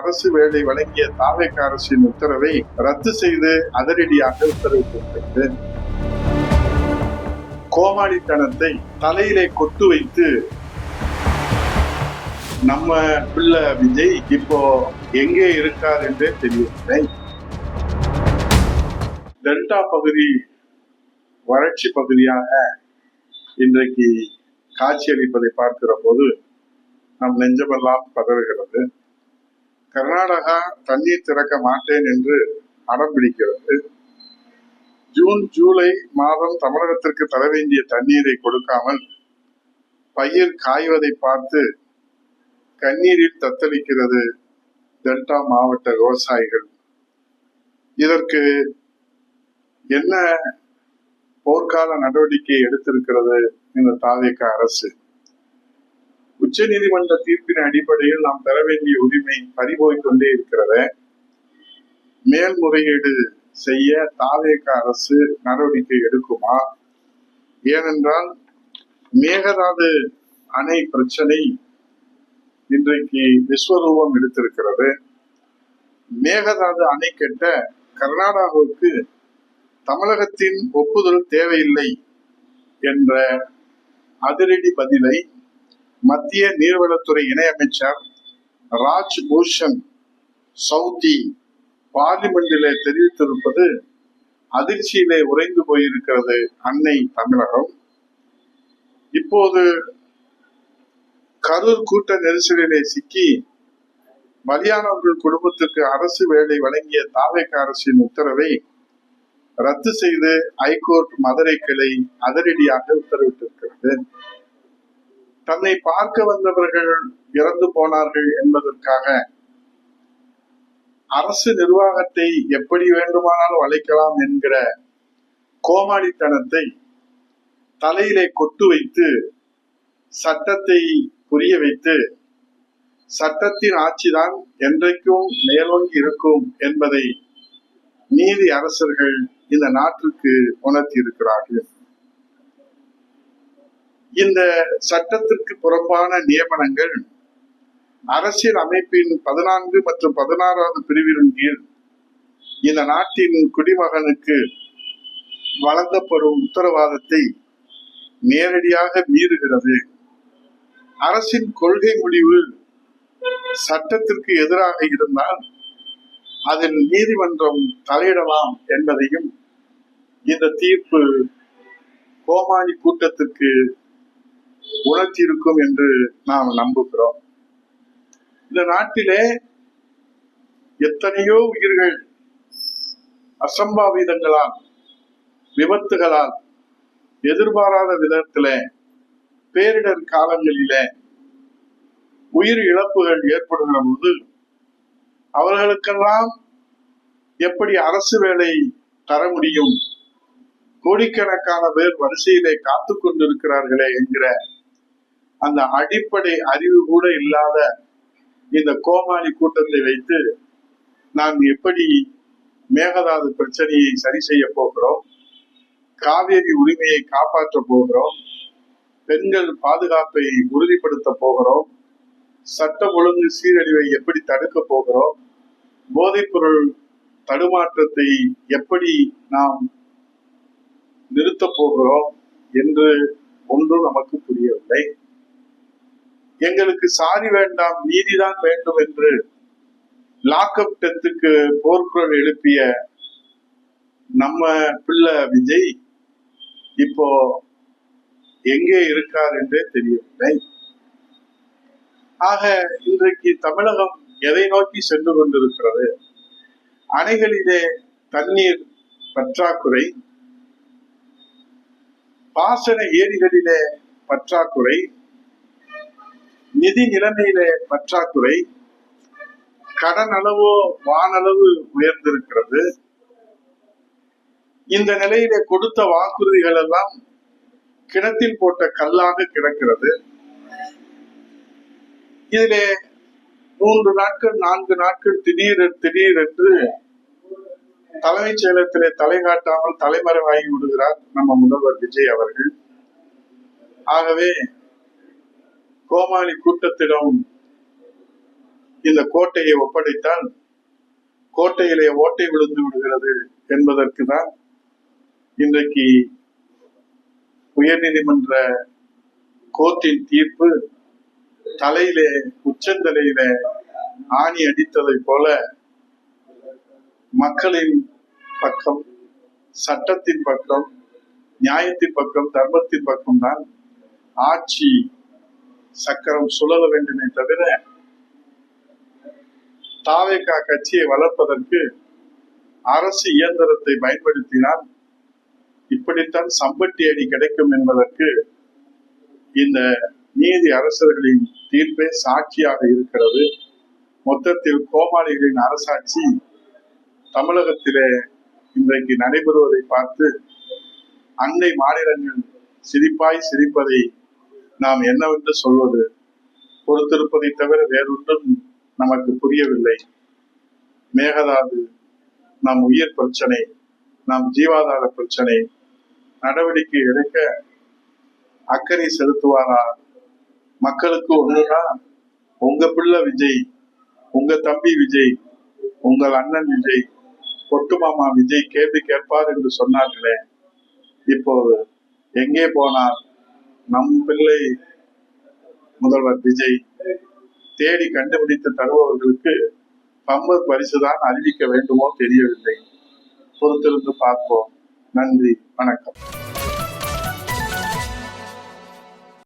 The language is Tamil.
அரசு வேலை வழங்கிய தாவேக அரசின் உத்தரவை ரத்து செய்து அதிரடியாக உத்தரவிட்டிருக்கிறது. கோமாளித்தனத்தை தலையிலே கொட்டு வைத்து நம்ம பிள்ளை விஜய் இப்போ எங்கே இருக்கார் என்றே தெரியவில்லை. டெல்டா பகுதி வறட்சி பகுதியாக இன்றைக்கு காட்சியளிப்பதை பார்க்கிற போது நம் நெஞ்சமெல்லாம் பதறுகிறது. கர்நாடகா தண்ணீர் திறக்க மாட்டேன் என்று அடம் பிடிக்கிறது. ஜூன் ஜூலை மாதம் தமிழகத்திற்கு தர வேண்டிய தண்ணீரை கொடுக்காமல் பயிர் காய்வதை பார்த்து கண்ணீரில் தத்தளிக்கிறது டெல்டா மாவட்ட விவசாயிகள். இதற்கு என்ன போர்க்கால நடவடிக்கை எடுத்திருக்கிறது இந்த தாவேக அரசு? உச்ச நீதிமன்ற தீர்ப்பின் அடிப்படையில் நாம் பெற வேண்டிய உரிமை பறிபோய் கொண்டே இருக்கிறது. மேல்முறையீடு செய்ய தாவேக அரசு நடவடிக்கை எடுக்குமா? ஏனென்றால் மேகதாது அணை பிரச்சனை இன்றைக்கு விஸ்வரூபம் எடுத்திருக்கிறது. மேகதாது அணை கட்ட கர்நாடகாவுக்கு தமிழகத்தின் ஒப்புதல் தேவையில்லை என்ற அதிரடி பதிலை மத்திய நீர்வளத்துறை இணையமைச்சர் ராஜ் பூஷன் சவுதி பார்லிமெண்டிலே தெரிவித்திருப்பது அதிர்ச்சியிலே உறைந்து போயிருக்கிறது அன்னை தமிழகம். இப்போது கரூர் கூட்ட நெரிசலிலே சிக்கி பலியானவர்கள் குடும்பத்திற்கு அரசு வேலை வழங்கிய தாவேக அரசின் உத்தரவை ரத்து செய்து ஐகோர்ட் மதுரை கிளை அதிரடியாக உத்தரவிட்டிருக்கிறது. தன்னை பார்க்க வந்தவர்கள் இறந்து போனார்கள் என்பதற்காக அரசு நிர்வாகத்தை எப்படி வேண்டுமானாலும் வளைக்கலாம் என்கிற கோமாளித்தனத்தை தலையிலே கொட்டு வைத்து சட்டத்தை புரிய வைத்து சட்டத்தின் ஆட்சிதான் என்றைக்கும் மேலோங்கி இருக்கும் என்பதை நீதி அரசர்கள் இந்த நாட்டிற்கு உணர்த்தி இருக்கிறார்கள். இந்த சட்டத்திற்கு புறம்பான நியமனங்கள் அரசியல் அமைப்பின் 14 மற்றும் 16வது பிரிவின் கீழ் இந்த நாட்டின் குடிமகனுக்கு வழங்கப்படும் உத்தரவாதத்தை நேரடியாக மீறுகிறது. அரசின் கொள்கை முடிவு சட்டத்திற்கு எதிராக இருந்தால் அதில் நீதிமன்றம் தலையிடலாம் என்பதையும் இந்த தீர்ப்பு கோமாளி கூட்டத்திற்கு உணர்த்தியிருக்கும் என்று நாம் நம்புகிறோம். இந்த நாட்டிலே எத்தனையோ உயிர்கள் அசம்பாவிதங்களால் விபத்துகளால் எதிர்பாராத விதத்திலே பேரிடர் காலங்களிலே உயிர் இழப்புகள் ஏற்படுகிற போது அவர்களுக்கெல்லாம் எப்படி அரசு வேலை தர முடியும்? கோடிக்கணக்கான பேர் வரிசையிலே காத்து கொண்டிருக்கிறார்களே என்கிற அந்த அடிப்படை அறிவு கூட இல்லாத இந்த கோமாளி கூட்டத்தை வைத்து நாம் எப்படி மேகதாது பிரச்சனையை சரி செய்ய போகிறோம்? காவேரி உரிமையை காப்பாற்ற போகிறோம்? பெண்கள் பாதுகாப்பை உறுதிப்படுத்த போகிறோம்? சட்டம் ஒழுங்கு சீரழிவை எப்படி தடுக்க போகிறோம்? போதைப்பொருள் தடுமாற்றத்தை எப்படி நாம் நிறுத்த போகிறோம் என்று ஒன்றும் நமக்கு புரியவில்லை. எங்களுக்கு சாதி வேண்டாம், நீதிதான் வேண்டும் என்று லாக்அப் டெத்துக்கு போர்க்குரல் எழுப்பிய நம்ம பிள்ளை விஜய் இப்போ எங்கே இருக்கார் என்றே தெரியவில்லை. ஆக இன்றைக்கு தமிழகம் எதை நோக்கி சென்று கொண்டிருக்கிறது? அணைகளிலே தண்ணீர் பற்றாக்குறை, பாசன ஏரிகளிலே பற்றாக்குறை, நிதி நிலைமையிலே பற்றாக்குறை, கடன் அளவோ வானளவு உயர்ந்திருக்கிறது. இந்த நிலையிலே கொடுத்த வாக்குறுதிகள் எல்லாம் கிணத்தில் போட்ட கல்லாக கிடக்கிறது. இதிலே 3 நாட்கள் 4 நாட்கள் திடீரென்று தலைமைச் செயலகத்திலே தலை காட்டாமல் தலைமறைவாகி விடுகிறார் நம்ம முதல்வர் விஜய் அவர்கள். ஆகவே கோமாளி கூட்டத்திடம் இந்த கோட்டையை ஒப்படைத்தால் கோட்டையிலே ஓட்டை விழுந்து விடுகிறது என்பதற்கு தான் இன்றைக்கு உயர்நீதிமன்ற கோர்ட்டின் தீர்ப்பு தலையிலே உச்சந்தலையிலே ஆணி அடித்ததை போல மக்களின் பக்கம், சட்டத்தின் பக்கம், நியாயத்தின் பக்கம், தர்மத்தின் பக்கம் தான் ஆட்சி சக்கரம் சுழல வேண்டுமே தவிர தாவேகா கட்சியை வளர்ப்பதற்கு அரசு இயந்திரத்தை பயன்படுத்தினால் இப்படித்தான் சம்பட்டி அடி கிடைக்கும் என்பதற்கு இந்த நீதி அரசர்களின் தீர்ப்பே சாட்சியாக இருக்கிறது. மொத்தத்தில் கோமாளிகளின் அரசாட்சி தமிழகத்திலே இன்றைக்கு நடைபெறுவதை பார்த்து அண்டை மாநிலங்கள் சிரிப்பாய் சிரிப்பதை நாம் என்னவென்று சொல்வது? பொறுத்திருப்பதை தவிர வேறொன்றும் நமக்கு புரியவில்லை. மேகதாது நம் உயிர் பிரச்சனை, நம் ஜீவாதார பிரச்சனை. நடவடிக்கை எடுக்க அக்கறை செலுத்துவாரா? மக்களுக்கு ஒண்ணுனா உங்க பிள்ளை விஜய், உங்க தம்பி விஜய், உங்கள் அண்ணன் விஜய், பொட்டு மாமா விஜய் கேள்வி கேட்பார் என்று சொன்னார்களே, இப்போது எங்கே போனார் நம் பிள்ளை முதல்வர் விஜய்? தேடி கண்டுபிடித்து தருபவர்களுக்கு பம்பர் பரிசுதான் அறிவிக்க வேண்டுமோ தெரியவில்லை. பொறுத்திருந்து பார்ப்போம். நன்றி, வணக்கம்.